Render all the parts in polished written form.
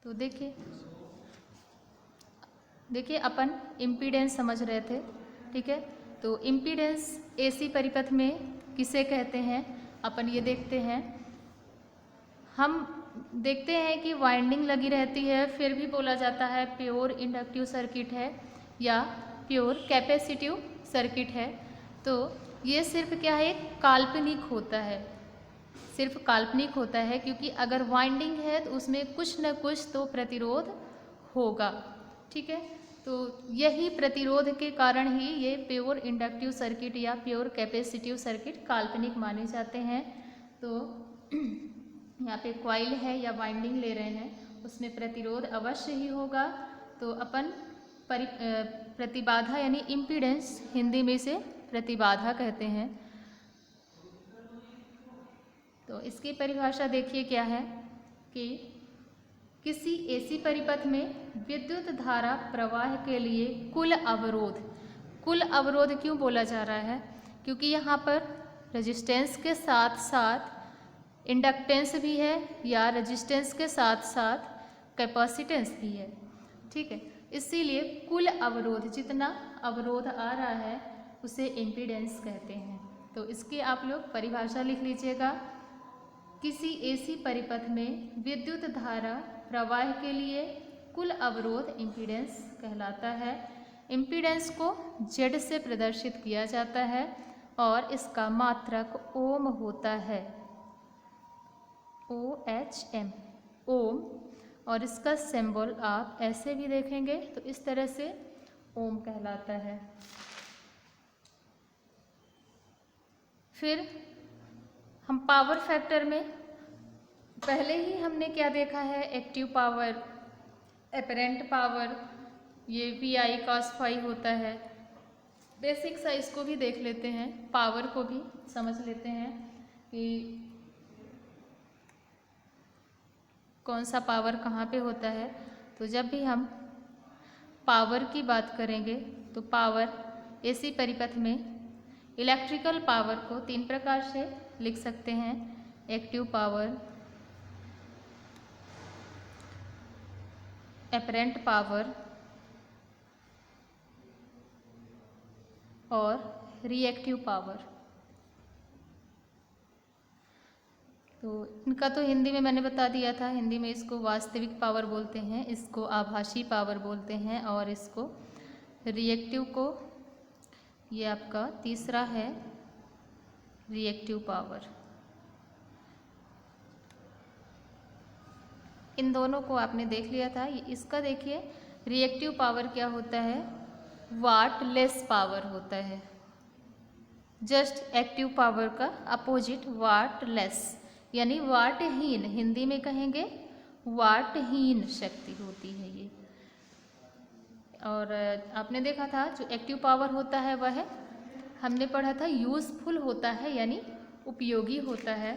तो देखिए अपन इम्पीडेंस समझ रहे थे, ठीक है। तो इम्पीडेंस एसी परिपथ में किसे कहते हैं अपन ये देखते हैं। हम देखते हैं कि वाइंडिंग लगी रहती है, फिर भी बोला जाता है प्योर इंडक्टिव सर्किट है या प्योर कैपेसिटिव सर्किट है। तो ये सिर्फ क्या है, काल्पनिक होता है, सिर्फ काल्पनिक होता है, क्योंकि अगर वाइंडिंग है तो उसमें कुछ न कुछ तो प्रतिरोध होगा, ठीक है। तो यही प्रतिरोध के कारण ही ये प्योर इंडक्टिव सर्किट या प्योर कैपेसिटिव सर्किट काल्पनिक माने जाते हैं। तो यहाँ पे कॉइल है या वाइंडिंग ले रहे हैं, उसमें प्रतिरोध अवश्य ही होगा। तो अपन प्रतिबाधा यानी इम्पीडेंस हिंदी में से प्रतिबाधा कहते हैं। तो इसकी परिभाषा देखिए क्या है कि किसी एसी परिपथ में विद्युत धारा प्रवाह के लिए कुल अवरोध क्यों बोला जा रहा है, क्योंकि यहाँ पर रेजिस्टेंस के साथ साथ इंडक्टेंस भी है या रेजिस्टेंस के साथ साथ कैपेसिटेंस भी है, ठीक है। इसीलिए कुल अवरोध, जितना अवरोध आ रहा है उसे इम्पीडेंस कहते हैं। तो इसकी आप लोग परिभाषा लिख लीजिएगा। किसी एसी परिपथ में विद्युत धारा प्रवाह के लिए कुल अवरोध इम्पीडेंस कहलाता है। इम्पीडेंस को जेड से प्रदर्शित किया जाता है और इसका मात्रक ओम होता है, OHM, ओम। और इसका सिंबल आप ऐसे भी देखेंगे तो इस तरह से ओम कहलाता है। फिर हम पावर फैक्टर में पहले ही हमने क्या देखा है, एक्टिव पावर, एपरेंट पावर, ये VI cos phi होता है। बेसिक सा इसको भी देख लेते हैं, पावर को भी समझ लेते हैं कि कौन सा पावर कहाँ पे होता है। तो जब भी हम पावर की बात करेंगे तो पावर एसी परिपथ में इलेक्ट्रिकल पावर को 3 प्रकार से लिख सकते हैं, एक्टिव पावर, एपरेंट पावर और रिएक्टिव पावर। तो इनका तो हिंदी में मैंने बता दिया था, हिंदी में इसको वास्तविक पावर बोलते हैं, इसको आभासी पावर बोलते हैं और इसको रिएक्टिव को, ये आपका तीसरा है रिएक्टिव पावर। इन दोनों को आपने देख लिया था। इसका देखिए रिएक्टिव पावर क्या होता है, वाट लेस पावर होता है, जस्ट एक्टिव पावर का अपोजिट वाट लेस, यानी वाटहीन, हिंदी में कहेंगे वाटहीन शक्ति होती है ये। और आपने देखा था जो एक्टिव पावर होता है वह हमने पढ़ा था यूज़फुल होता है, यानी उपयोगी होता है।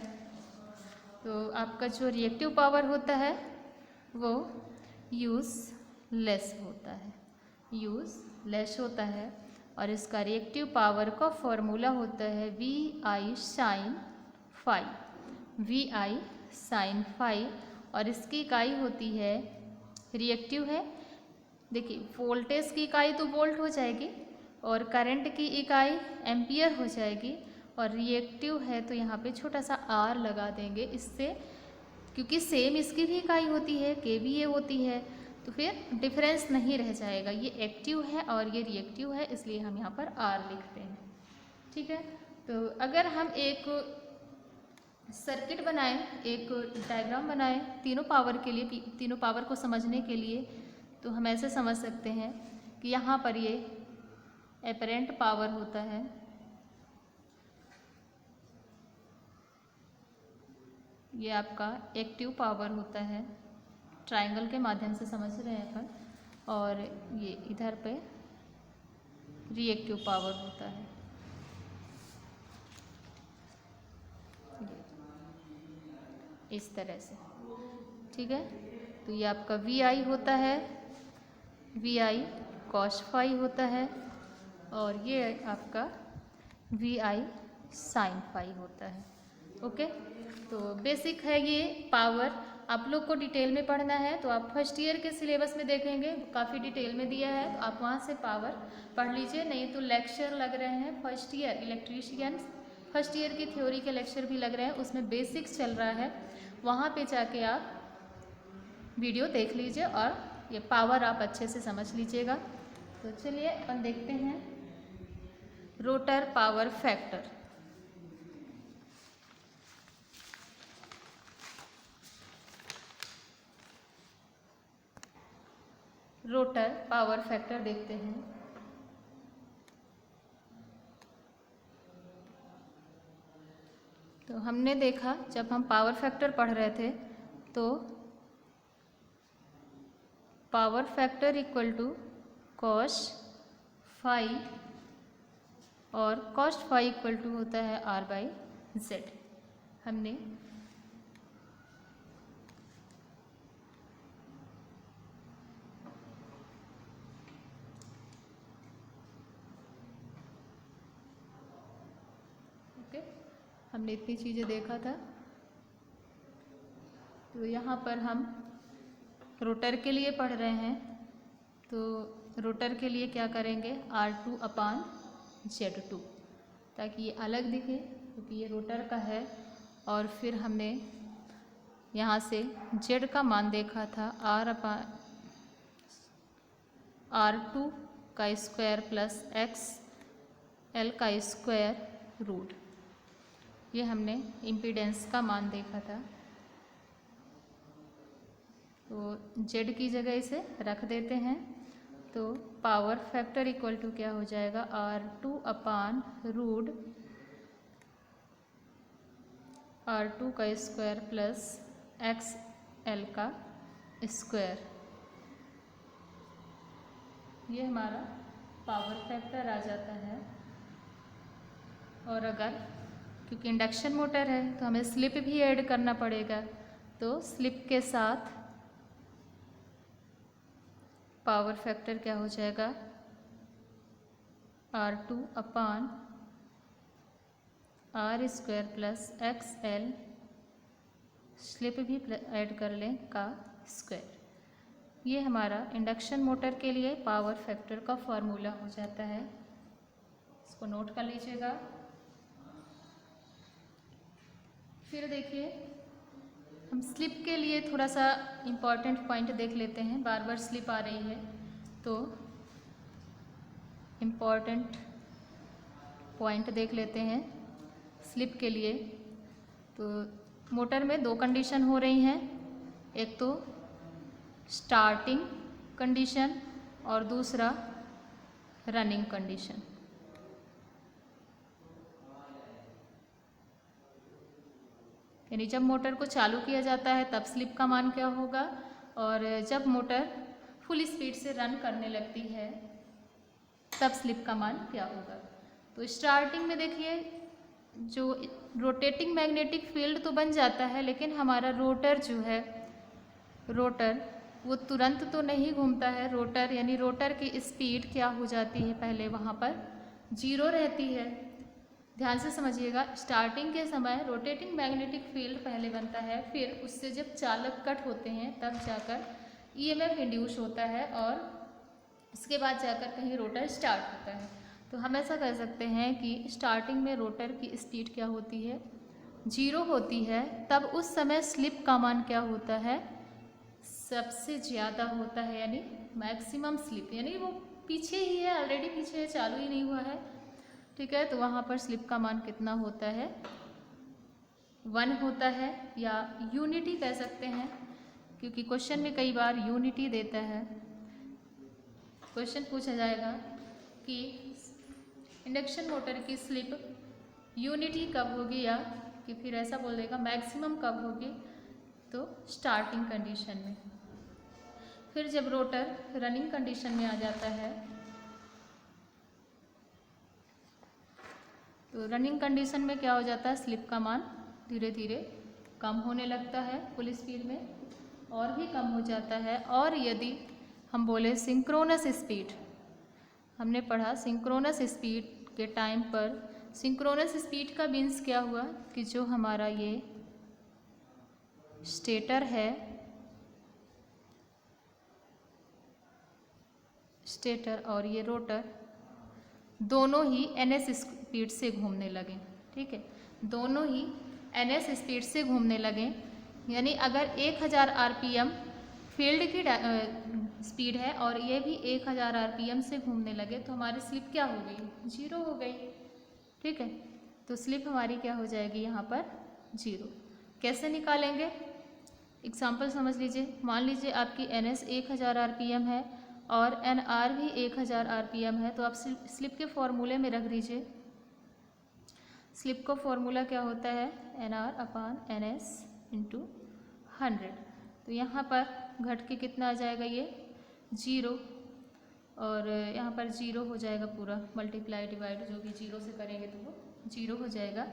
तो आपका जो रिएक्टिव पावर होता है वो यूज़लेस होता है, यूज़लेस होता है। और इसका रिएक्टिव पावर का फॉर्मूला होता है VI sin phi, VI sin phi। और इसकी इकाई होती है, रिएक्टिव है, देखिए वोल्टेज की इकाई तो वोल्ट हो जाएगी और करंट की इकाई एम्पियर हो जाएगी। और रिएक्टिव है तो यहाँ पे छोटा सा R लगा देंगे, इससे क्योंकि सेम इसकी भी इकाई होती है, kVA होती है, तो फिर डिफरेंस नहीं रह जाएगा। ये एक्टिव है और ये रिएक्टिव है, इसलिए हम यहाँ पर R लिखते हैं, ठीक है। तो अगर हम एक सर्किट बनाएं, एक डायग्राम बनाएं तीनों पावर के लिए, तीनों पावर को समझने के लिए, तो हम ऐसे समझ सकते हैं कि यहाँ पर ये एपरेंट पावर होता है, ये आपका एक्टिव पावर होता है, ट्रायंगल के माध्यम से समझ रहे हैं अपन, और ये इधर पे रिएक्टिव पावर होता है। इस तरह से, ठीक है। तो ये आपका VI होता है, VI cos phi होता है, और ये आपका VI sin phi होता है। ओके, तो बेसिक है ये पावर आप लोग को डिटेल में पढ़ना है तो आप फर्स्ट ईयर के सिलेबस में देखेंगे, काफ़ी डिटेल में दिया है, तो आप वहाँ से पावर पढ़ लीजिए। नहीं तो लेक्चर लग रहे हैं first year electrician, first year की थ्योरी के लेक्चर भी लग रहे हैं, उसमें बेसिक्स चल रहा है, वहाँ पे जाके आप वीडियो देख लीजिए और ये पावर आप अच्छे से समझ लीजिएगा। तो चलिए अपन देखते हैं rotor power factor. Rotor power factor देखते हैं। तो हमने देखा जब हम पावर फैक्टर पढ़ रहे थे तो power factor equal to cos phi और कॉस फाई इक्वल टू होता है R/Z। हमने हमने इतनी चीज़ें देखा था। तो यहाँ पर हम रोटर के लिए पढ़ रहे हैं, तो रोटर के लिए क्या करेंगे R2/Z2, ताकि ये अलग दिखे क्योंकि ये रोटर का है। और फिर हमने यहाँ से Z का मान देखा था R2 का स्क्वायर प्लस XL का स्क्वायर रूट, ये हमने इम्पीडेंस का मान देखा था। तो Z की जगह इसे रख देते हैं, तो पावर फैक्टर इक्वल टू क्या हो जाएगा R2 का स्क्वायर प्लस XL का स्क्वायर, ये हमारा पावर फैक्टर आ जाता है। और अगर क्योंकि इंडक्शन मोटर है तो हमें स्लिप भी ऐड करना पड़ेगा, तो स्लिप के साथ पावर फैक्टर क्या हो जाएगा R2/R² प्लस XL, स्लिप भी ऐड कर लें का स्क्वायर। ये हमारा इंडक्शन मोटर के लिए पावर फैक्टर का फॉर्मूला हो जाता है, इसको नोट कर लीजिएगा। फिर देखिए हम स्लिप के लिए थोड़ा सा इम्पॉर्टेंट पॉइंट देख लेते हैं, बार बार स्लिप आ रही है तो इम्पॉर्टेंट पॉइंट देख लेते हैं स्लिप के लिए। तो मोटर में दो कंडीशन हो रही हैं, एक तो स्टार्टिंग कंडीशन और दूसरा रनिंग कंडीशन। यानी जब मोटर को चालू किया जाता है तब स्लिप का मान क्या होगा, और जब मोटर फुल स्पीड से रन करने लगती है तब स्लिप का मान क्या होगा। तो स्टार्टिंग में देखिए जो रोटेटिंग मैग्नेटिक फील्ड तो बन जाता है, लेकिन हमारा रोटर जो है रोटर वो तुरंत तो नहीं घूमता है। रोटर यानी रोटर की स्पीड क्या हो जाती है, पहले वहाँ पर 0 रहती है। ध्यान से समझिएगा, स्टार्टिंग के समय रोटेटिंग मैग्नेटिक फील्ड पहले बनता है, फिर उससे जब चालक कट होते हैं तब जाकर ईएमएफ इंड्यूस होता है और इसके बाद जाकर कहीं रोटर स्टार्ट होता है। तो हम ऐसा कर सकते हैं कि स्टार्टिंग में रोटर की स्पीड क्या होती है 0 होती है, तब उस समय स्लिप का मान क्या होता है सबसे ज़्यादा होता है, यानी मैक्सिमम स्लिप, यानी वो पीछे ही है, ऑलरेडी पीछे है, चालू ही नहीं हुआ है। ठीक है, तो वहाँ पर स्लिप का मान कितना होता है 1 होता है, या यूनिटी कह सकते हैं, क्योंकि क्वेश्चन में कई बार यूनिटी देता है। क्वेश्चन पूछा जाएगा कि इंडक्शन मोटर की स्लिप यूनिटी कब होगी, या कि फिर ऐसा बोल देगा मैक्सिमम कब होगी, तो स्टार्टिंग कंडीशन में। फिर जब रोटर रनिंग कंडीशन में आ जाता है तो रनिंग कंडीशन में क्या हो जाता है स्लिप का मान धीरे धीरे कम होने लगता है, फुल स्पीड में और भी कम हो जाता है। और यदि हम बोले सिंक्रोनस स्पीड, हमने पढ़ा सिंक्रोनस स्पीड के टाइम पर, सिंक्रोनस स्पीड का मीन्स क्या हुआ कि जो हमारा ये स्टेटर है, स्टेटर और ये रोटर दोनों ही ns स्पीड से घूमने लगे। ठीक है, दोनों ही ns स्पीड से घूमने लगे, यानी अगर 1000 आरपीएम फील्ड की स्पीड है और ये भी 1000 आरपीएम से घूमने लगे तो हमारी स्लिप क्या हो गई, 0 हो गई। ठीक है, तो स्लिप हमारी क्या हो जाएगी यहाँ पर, 0। कैसे निकालेंगे, एग्जाम्पल समझ लीजिए। मान लीजिए आपकी ns 1000 आरपीएम है और nr भी 1000 आरपीएम है, तो आप स्लिप के फॉर्मूले में रख दीजिए। स्लिप का फॉर्मूला क्या होता है, nr/ns × 100। तो यहाँ पर घट के कितना आ जाएगा, ये 0, और यहाँ पर 0 हो जाएगा पूरा, मल्टीप्लाई डिवाइड जो भी 0 से करेंगे तो वो 0 हो जाएगा।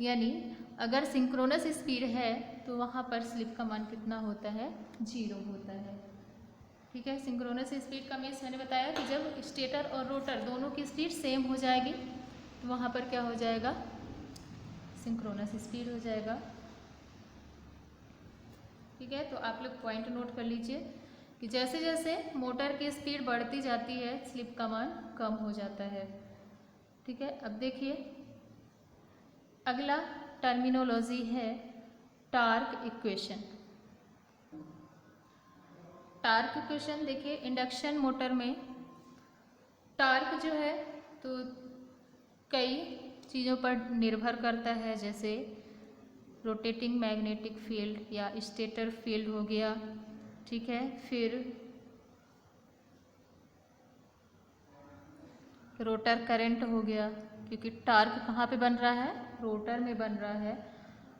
यानी अगर सिंक्रोनस स्पीड है तो वहाँ पर स्लिप का मान कितना होता है, 0 होता है। ठीक है, सिंक्रोनस स्पीड का मीन्स मैंने बताया कि जब स्टेटर और रोटर दोनों की स्पीड सेम हो जाएगी तो वहाँ पर क्या हो जाएगा, सिंक्रोनस स्पीड हो जाएगा। ठीक है, तो आप लोग पॉइंट नोट कर लीजिए कि जैसे जैसे मोटर की स्पीड बढ़ती जाती है स्लिप का मान कम हो जाता है। ठीक है, अब देखिए अगला टर्मिनोलॉजी है टार्क इक्वेशन। टार्क इक्वेशन देखिए, इंडक्शन मोटर में टार्क जो है तो कई चीज़ों पर निर्भर करता है, जैसे रोटेटिंग मैग्नेटिक फील्ड या स्टेटर फील्ड हो गया। ठीक है, फिर रोटर करंट हो गया, क्योंकि टार्क कहाँ पे बन रहा है, रोटर में बन रहा है,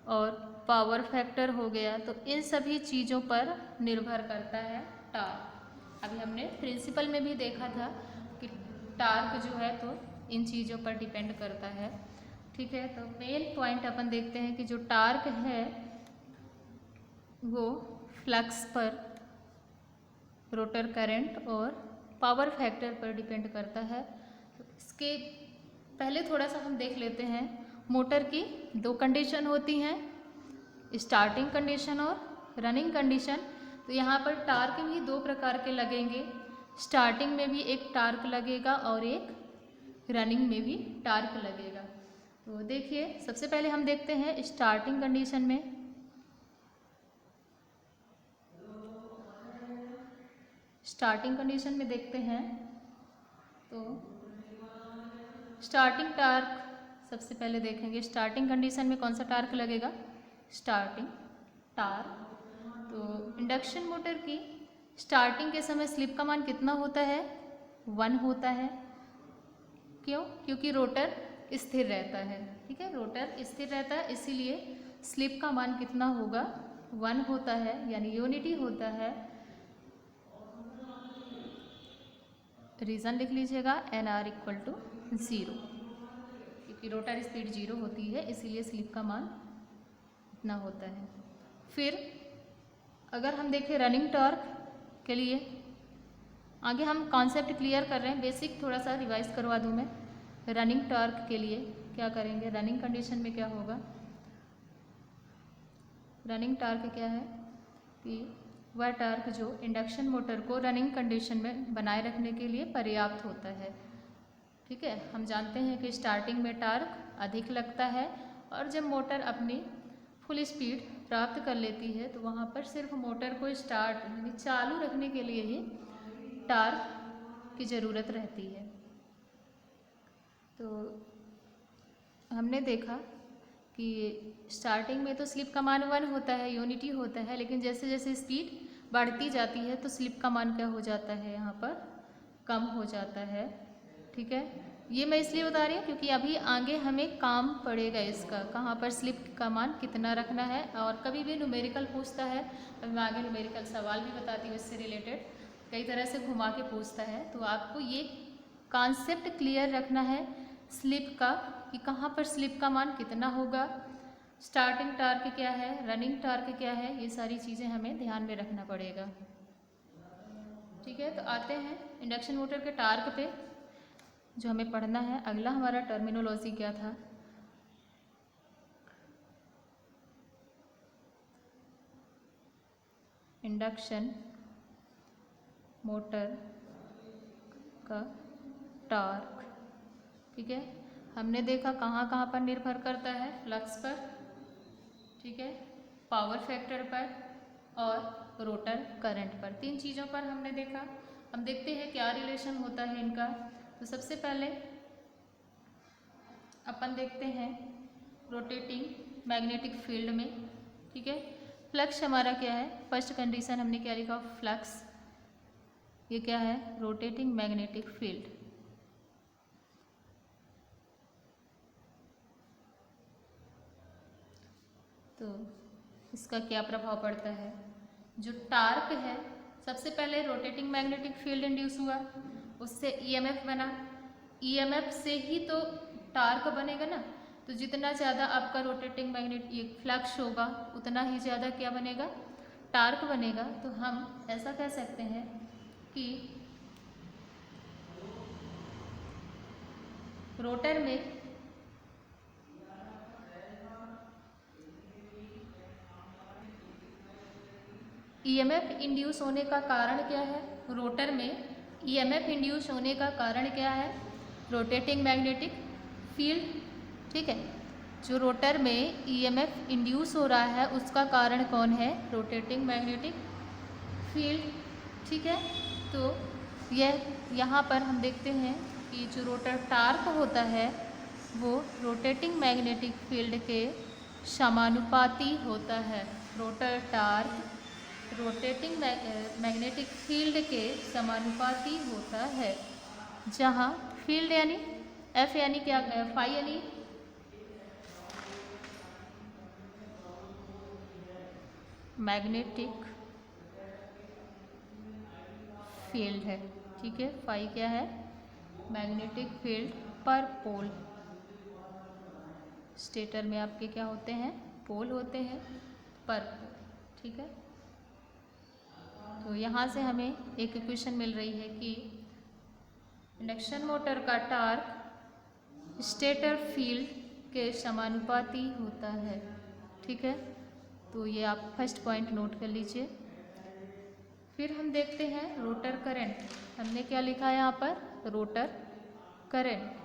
और पावर फैक्टर हो गया। तो इन सभी चीज़ों पर निर्भर करता है टार्क। अभी हमने प्रिंसिपल में भी देखा था कि टार्क जो है तो इन चीज़ों पर डिपेंड करता है। ठीक है, तो मेन पॉइंट अपन देखते हैं कि जो टार्क है वो फ्लक्स पर, रोटर करंट और पावर फैक्टर पर डिपेंड करता है। तो इसके पहले थोड़ा सा हम देख लेते हैं। मोटर की दो कंडीशन होती हैं, स्टार्टिंग कंडीशन और रनिंग कंडीशन। तो यहाँ पर टार्क भी दो प्रकार के लगेंगे, स्टार्टिंग में भी एक टार्क लगेगा और एक रनिंग में भी टार्क लगेगा। तो देखिए सबसे पहले हम देखते हैं स्टार्टिंग कंडीशन में। स्टार्टिंग कंडीशन में देखते हैं तो स्टार्टिंग टार्क सबसे पहले देखेंगे। स्टार्टिंग कंडीशन में कौन सा टार्क लगेगा, स्टार्टिंग टार्क। तो इंडक्शन मोटर की स्टार्टिंग के समय स्लिप का मान कितना होता है, 1 होता है। क्यों, क्योंकि रोटर स्थिर रहता है। ठीक है, रोटर स्थिर रहता है, इसीलिए स्लिप का मान कितना होगा, 1 होता है, यानी यूनिटी होता है। रीज़न लिख लीजिएगा, nr = 0, क्योंकि रोटर स्पीड 0 होती है, इसीलिए स्लिप का मान इतना होता है। फिर अगर हम देखें रनिंग टॉर्क के लिए, आगे हम कॉन्सेप्ट क्लियर कर रहे हैं, बेसिक थोड़ा सा रिवाइज करवा दूँ मैं। रनिंग टॉर्क के लिए क्या करेंगे, रनिंग कंडीशन में क्या होगा, रनिंग टॉर्क क्या है कि वह टॉर्क जो इंडक्शन मोटर को रनिंग कंडीशन में बनाए रखने के लिए पर्याप्त होता है। ठीक है, हम जानते हैं कि स्टार्टिंग में टॉर्क अधिक लगता है और जब मोटर अपनी फुल स्पीड प्राप्त कर लेती है तो वहाँ पर सिर्फ मोटर को स्टार्ट यानी चालू रखने के लिए ही टॉर्क की ज़रूरत रहती है। तो हमने देखा कि स्टार्टिंग में तो स्लिप का मान 1 होता है, यूनिटी होता है, लेकिन जैसे जैसे स्पीड बढ़ती जाती है तो स्लिप का मान क्या हो जाता है, यहाँ पर कम हो जाता है। ठीक है, ये मैं इसलिए बता रही हूँ क्योंकि अभी आगे हमें काम पड़ेगा इसका, कहाँ पर स्लिप का मान कितना रखना है। और कभी भी न्यूमेरिकल पूछता है, अभी मैं आगे न्यूमेरिकल सवाल भी बताती हूँ इससे रिलेटेड, कई तरह से घुमा के पूछता है। तो आपको ये कॉन्सेप्ट क्लियर रखना है स्लिप का, कि कहाँ पर स्लिप का मान कितना होगा, स्टार्टिंग टार्क क्या है, रनिंग टार्क क्या है, ये सारी चीज़ें हमें ध्यान में रखना पड़ेगा। ठीक है, तो आते हैं इंडक्शन मोटर के टार्क पे जो हमें पढ़ना है। अगला हमारा टर्मिनोलॉजी क्या था, इंडक्शन मोटर का टॉर्क, ठीक है। हमने देखा कहाँ कहाँ पर निर्भर करता है, फ्लक्स पर, ठीक है, पावर फैक्टर पर और रोटर करंट पर। तीन चीज़ों पर हमने देखा। हम देखते हैं क्या रिलेशन होता है इनका। तो सबसे पहले अपन देखते हैं रोटेटिंग मैग्नेटिक फील्ड में, ठीक है। फ्लक्स हमारा क्या है, फर्स्ट कंडीशन हमने क्या लिखा, फ्लक्स, ये क्या है, रोटेटिंग मैग्नेटिक फील्ड। तो इसका क्या प्रभाव पड़ता है, जो टार्क है, सबसे पहले रोटेटिंग मैग्नेटिक फील्ड इंड्यूस हुआ, उससे ईएमएफ बना, ईएमएफ से ही तो टार्क बनेगा ना। तो जितना ज़्यादा आपका रोटेटिंग मैग्नेटिक फ्लक्स होगा उतना ही ज़्यादा क्या बनेगा, टार्क बनेगा। तो हम ऐसा कह सकते हैं कि रोटर में ईएमएफ इंड्यूस होने का कारण क्या है, रोटर में ईएमएफ इंड्यूस होने का कारण क्या है, रोटेटिंग मैग्नेटिक फील्ड, ठीक है। जो रोटर में ईएमएफ इंड्यूस हो रहा है उसका कारण कौन है, रोटेटिंग मैग्नेटिक फील्ड, ठीक है। तो यह यहाँ पर हम देखते हैं कि जो रोटर टार्क होता है वो रोटेटिंग मैग्नेटिक फील्ड के समानुपाती होता है। Rotor torque rotating magnetic field के समानुपाती होता है, जहाँ फील्ड यानी एफ यानी क्या, फाई यानी मैग्नेटिक फील्ड है, ठीक है। फाई क्या है, मैग्नेटिक फील्ड पर पोल। स्टेटर में आपके क्या होते हैं, पोल होते हैं, पर पोल, ठीक है। तो यहाँ से हमें एक इक्वेशन मिल रही है कि इंडक्शन मोटर का टार्क स्टेटर फील्ड के समानुपाती होता है, ठीक है। तो ये आप फर्स्ट पॉइंट नोट कर लीजिए। फिर हम देखते हैं रोटर करंट। हमने क्या लिखा है यहाँ पर, रोटर करंट।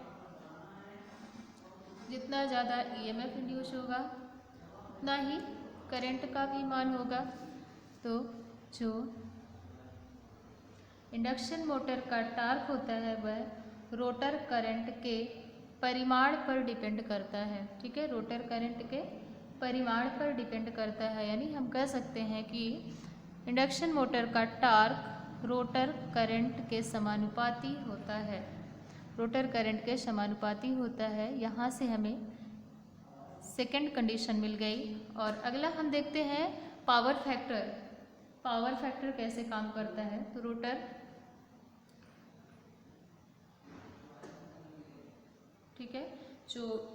जितना ज़्यादा ईएमएफ इंड्यूस होगा उतना ही करंट का भी मान होगा। तो जो इंडक्शन मोटर का टार्क होता है वह रोटर करंट के परिमाण पर डिपेंड करता है, ठीक है। रोटर करंट के परिमाण पर डिपेंड करता है, यानी हम कह सकते हैं कि इंडक्शन मोटर का टार्क रोटर करंट के समानुपाती होता है, रोटर करंट के समानुपाती होता है। यहाँ से हमें सेकंड कंडीशन मिल गई। और अगला हम देखते हैं पावर फैक्टर। पावर फैक्टर कैसे काम करता है, तो रोटर, ठीक है, जो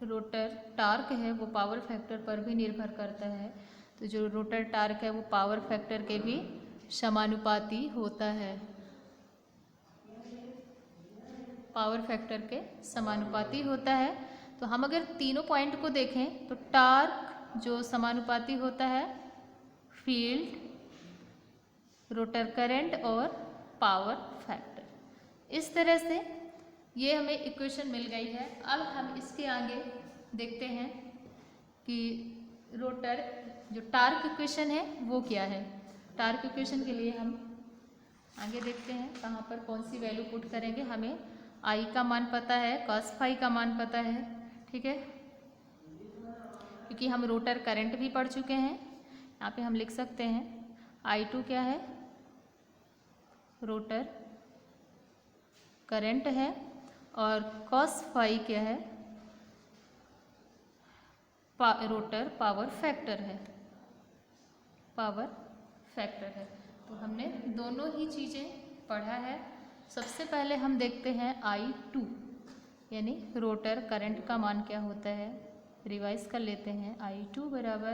रोटर टार्क है वो पावर फैक्टर पर भी निर्भर करता है। तो जो रोटर टार्क है वो पावर फैक्टर के भी समानुपाती होता है, पावर फैक्टर के समानुपाती होता है। तो हम अगर तीनों पॉइंट को देखें तो टार्क जो समानुपाती होता है फील्ड, रोटर करंट और पावर फैक्टर, इस तरह से ये हमें इक्वेशन मिल गई है। अब हम इसके आगे देखते हैं कि रोटर जो टार्क इक्वेशन है वो क्या है। टार्क इक्वेशन के लिए हम आगे देखते हैं कहाँ पर कौन सी वैल्यू पुट करेंगे। हमें आई का मान पता है, कॉस फाई का मान पता है, ठीक है, क्योंकि हम रोटर करंट भी पढ़ चुके हैं। यहाँ पे हम लिख सकते हैं I2 क्या है, रोटर करंट है, और कॉस फाई क्या है, रोटर पावर फैक्टर है, पावर फैक्टर है। तो हमने दोनों ही चीज़ें पढ़ा है। सबसे पहले हम देखते हैं I2 यानी रोटर करंट का मान क्या होता है, रिवाइज कर लेते हैं। I2 बराबर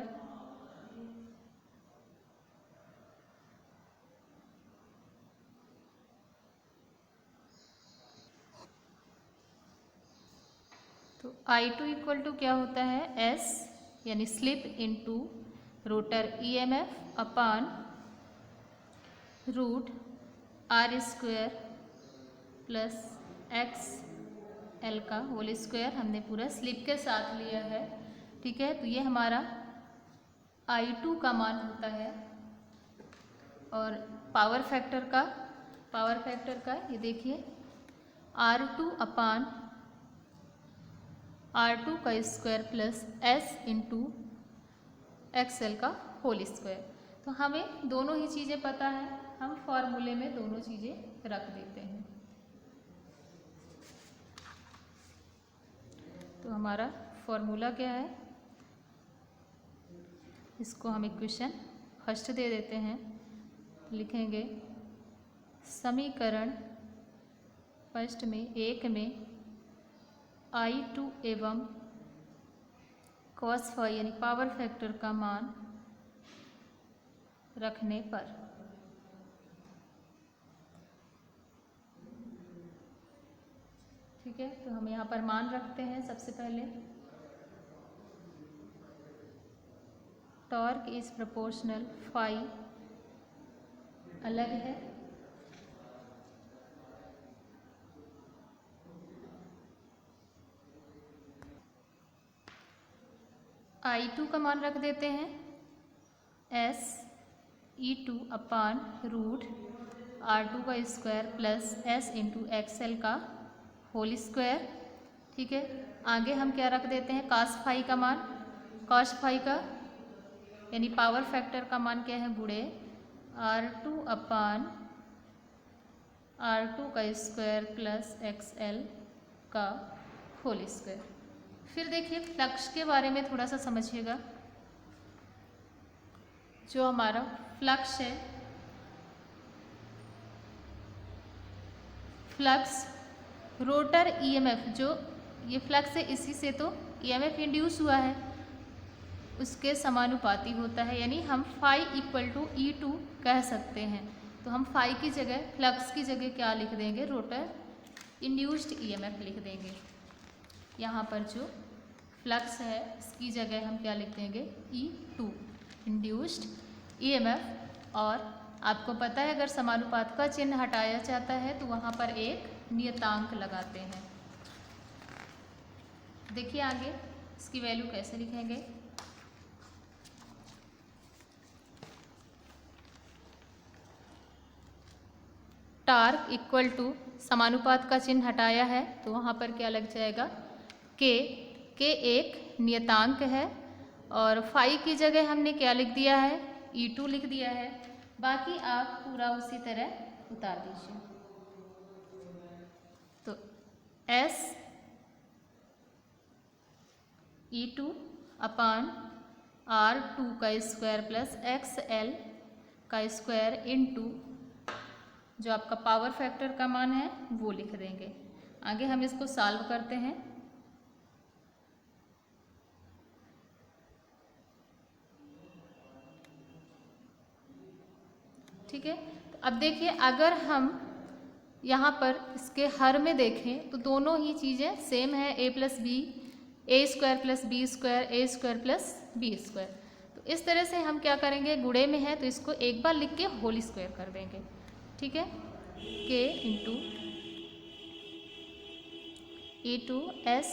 तो I2 इक्वल टू क्या होता है, S यानी slip into rotor EMF upon root R square plus X L का होल स्क्वायर हमने पूरा स्लिप के साथ लिया है। ठीक है, तो ये हमारा I2 का मान होता है। और पावर फैक्टर का ये देखिए R2 अपान R2 का square plus S into XL का होल स्क्वायर। तो हमें दोनों ही चीज़ें पता है, हम फॉर्मूले में दोनों चीज़ें रख देते हैं। तो हमारा फॉर्मूला क्या है, इसको हम इक्वेशन फर्स्ट दे देते हैं। लिखेंगे समीकरण फर्स्ट में एक में I2 एवं cos फाई यानी पावर फैक्टर का मान रखने पर ठीक है, तो हम यहाँ पर मान रखते हैं। सबसे पहले टॉर्क इज प्रोपोर्शनल फाई अलग है, I2 का मान रख देते हैं SE2 अपान रूट R2 का square plus S into XL का होल स्क्वायर। ठीक है, आगे हम क्या रख देते हैं, cos फाई का मान, cos फाई का यानी पावर फैक्टर का मान क्या है, गुणे R2 अपान R2 का स्क्वायर प्लस XL का होल स्क्वायर। फिर देखिए फ्लक्स के बारे में थोड़ा सा समझिएगा। जो हमारा फ्लक्स है, फ्लक्स रोटर EMF, जो ये फ्लक्स है इसी से तो EMF इंड्यूस हुआ है, उसके समानुपाती होता है। यानी हम फाई इक्वल टू E2 कह सकते हैं। तो हम फाई की जगह, फ्लक्स की जगह क्या लिख देंगे, रोटर इंड्यूस्ड EMF लिख देंगे। यहाँ पर जो फ्लक्स है इसकी जगह हम क्या लिख देंगे, E2 इंड्यूस्ड EMF। और आपको पता है अगर समानुपात का चिन्ह हटाया जाता है तो वहाँ पर एक नियतांक लगाते हैं। देखिए आगे इसकी वैल्यू कैसे लिखेंगे, टार्क इक्वल टू समानुपात का चिन्ह हटाया है तो वहाँ पर क्या लग जाएगा, के एक नियतांक है और फाई की जगह हमने क्या लिख दिया है, E2 लिख दिया है। बाकी आप पूरा उसी तरह उतार दीजिए। तो S E2 अपान R2 का स्क्वायर प्लस XL का स्क्वायर इंटू जो आपका पावर फैक्टर का मान है वो लिख देंगे। आगे हम इसको सॉल्व करते हैं। ठीक है, तो अब देखिए अगर हम यहाँ पर इसके हर में देखें तो दोनों ही चीज़ें सेम है, a plus B, A square plus B square, A square plus B square. तो इस तरह से हम क्या करेंगे, गुणे में है तो इसको एक बार लिख के होल स्क्वायर कर देंगे। ठीक है, k इंटू E2S,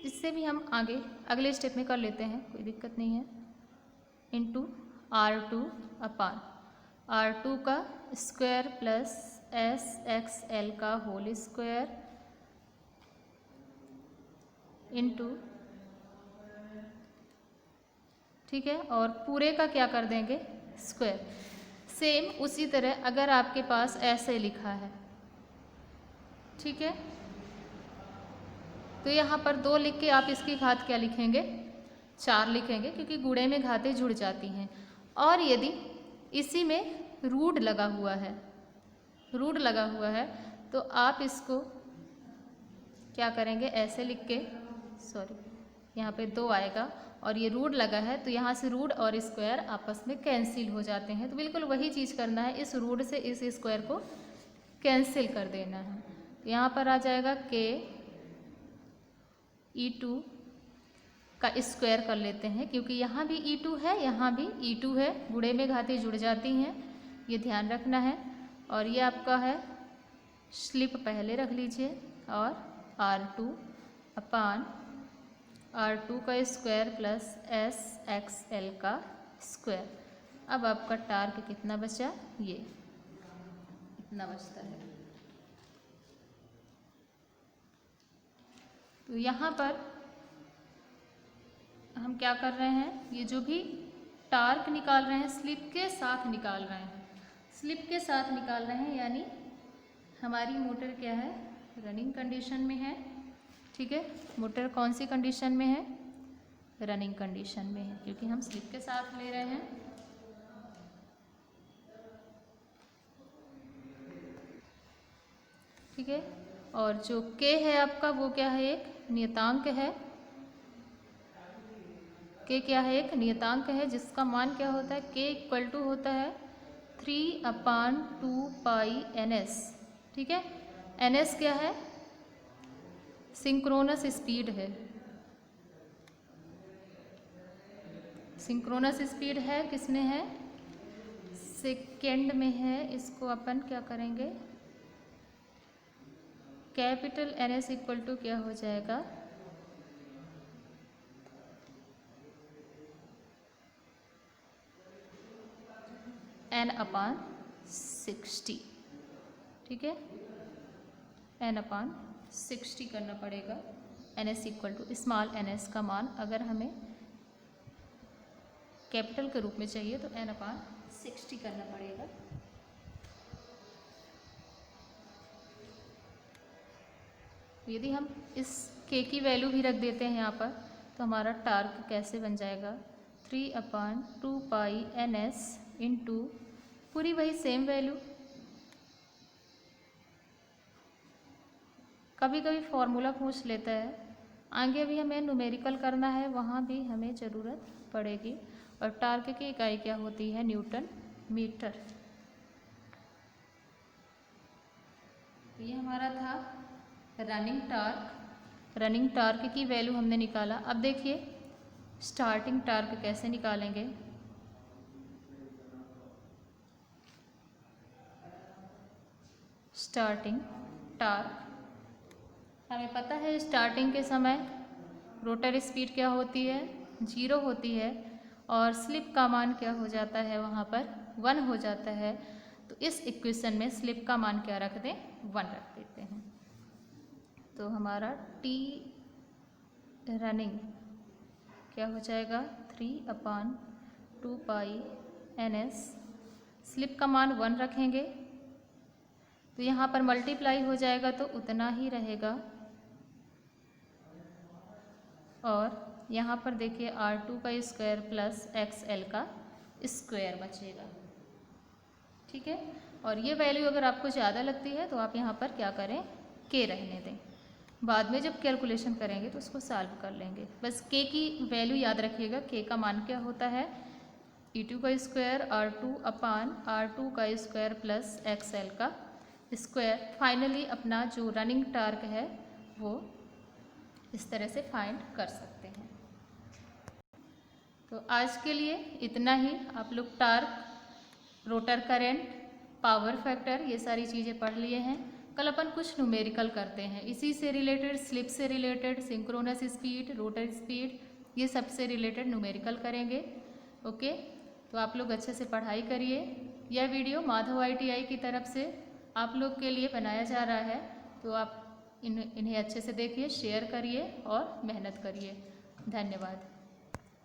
इससे भी हम आगे अगले स्टेप में कर लेते हैं, कोई दिक्कत नहीं है, इंटू R2 अपान R2 का स्क्वायर प्लस SXL का होल स्क्वायर इंटू, ठीक है, और पूरे का क्या कर देंगे, स्क्वायर। सेम उसी तरह अगर आपके पास ऐसे लिखा है, ठीक है, तो यहाँ पर 2 लिख के आप इसकी घात क्या लिखेंगे, 4 लिखेंगे, क्योंकि गुणे में घातें जुड़ जाती हैं। और यदि इसी में रूट लगा हुआ है तो आप इसको क्या करेंगे, ऐसे लिख के, सॉरी यहाँ पे 2 आएगा और ये रूट लगा है तो यहाँ से रूट और स्क्वायर आपस में कैंसिल हो जाते हैं। तो बिल्कुल वही चीज़ करना है, इस रूट से इस स्क्वायर को कैंसिल कर देना है। तो यहाँ पर आ जाएगा k E2 का स्क्वायर कर लेते हैं, क्योंकि यहाँ भी E2 है, यहाँ भी E2 है, गुणे में घातें जुड़ जाती हैं, ये ध्यान रखना है। और ये आपका है स्लिप पहले रख लीजिए, और R2 अपान R2 का स्क्वायर प्लस SXL का स्क्वायर। अब आपका टार्क कितना बचा, ये इतना बचता है। तो यहाँ पर हम क्या कर रहे हैं, ये जो भी टार्क निकाल रहे हैं स्लिप के साथ निकाल रहे हैं, स्लिप के साथ निकाल रहे हैं, यानी हमारी मोटर क्या है, रनिंग कंडीशन में है। ठीक है, मोटर कौन सी कंडीशन में है, रनिंग कंडीशन में है, क्योंकि हम स्लिप के साथ ले रहे हैं। ठीक है, और जो K है आपका वो क्या है, एक नियतांक है। K क्या है, एक नियतांक है, जिसका मान क्या होता है, K इक्वल टू होता है 3/2 पाई NS। ठीक है, NS क्या है, सिंक्रोनस स्पीड है, सिंक्रोनस स्पीड है, किसमें है, सेकेंड में है। इसको अपन क्या करेंगे, कैपिटल NS इक्वल टू क्या हो जाएगा, N/60। ठीक है, N/60 करना पड़ेगा। NS equal to small NS का मान अगर हमें कैपिटल के रूप में चाहिए तो N/60 करना पड़ेगा। यदि हम इस K की वैल्यू भी रख देते हैं यहाँ पर, तो हमारा टार्क कैसे बन जाएगा, 3/2 पाई NS इंटू पूरी वही सेम वैल्यू। कभी कभी फॉर्मूला पूछ लेता है, आगे भी हमें न्यूमेरिकल करना है, वहाँ भी हमें ज़रूरत पड़ेगी। और टार्क की इकाई क्या होती है, न्यूटन मीटर। तो ये हमारा था रनिंग टार्क। रनिंग टार्क की वैल्यू हमने निकाला। अब देखिए स्टार्टिंग टार्क कैसे निकालेंगे। स्टार्टिंग टार्क हमें पता है, स्टार्टिंग के समय रोटर स्पीड क्या होती है, 0 होती है, और स्लिप का मान क्या हो जाता है, वहाँ पर 1 हो जाता है। तो इस इक्वेशन में स्लिप का मान क्या रख दें, 1 रख देते हैं। तो हमारा T रनिंग क्या हो जाएगा, 3/2 पाई NS। स्लिप का मान 1 रखेंगे तो यहाँ पर मल्टीप्लाई हो जाएगा तो उतना ही रहेगा, और यहाँ पर देखिए R2 का स्क्वायर प्लस XL का स्क्वायर बचेगा। ठीक है, और ये वैल्यू अगर आपको ज़्यादा लगती है तो आप यहाँ पर क्या करें, K रहने दें, बाद में जब कैलकुलेशन करेंगे तो उसको सॉल्व कर लेंगे। बस K की वैल्यू याद रखिएगा, K का मान क्या होता है, E2 का स्क्वायर R2 का स्क्वायर प्लस XL का स्क्वायर। फाइनली अपना जो रनिंग टार्क है वो इस तरह से फाइंड कर सकते हैं। तो आज के लिए इतना ही। आप लोग torque, rotor current, power factor, ये सारी चीज़ें पढ़ लिए हैं। कल अपन कुछ न्यूमेरिकल करते हैं, इसी से रिलेटेड, स्लिप से related, synchronous speed, rotor speed, ये सब से रिलेटेड न्यूमेरिकल करेंगे। ओके, तो आप लोग अच्छे से पढ़ाई करिए। यह वीडियो माधव ITI की तरफ से आप लोग के लिए बनाया जा रहा है, तो आप इन्हें अच्छे से देखिए, शेयर करिए और मेहनत करिए। धन्यवाद।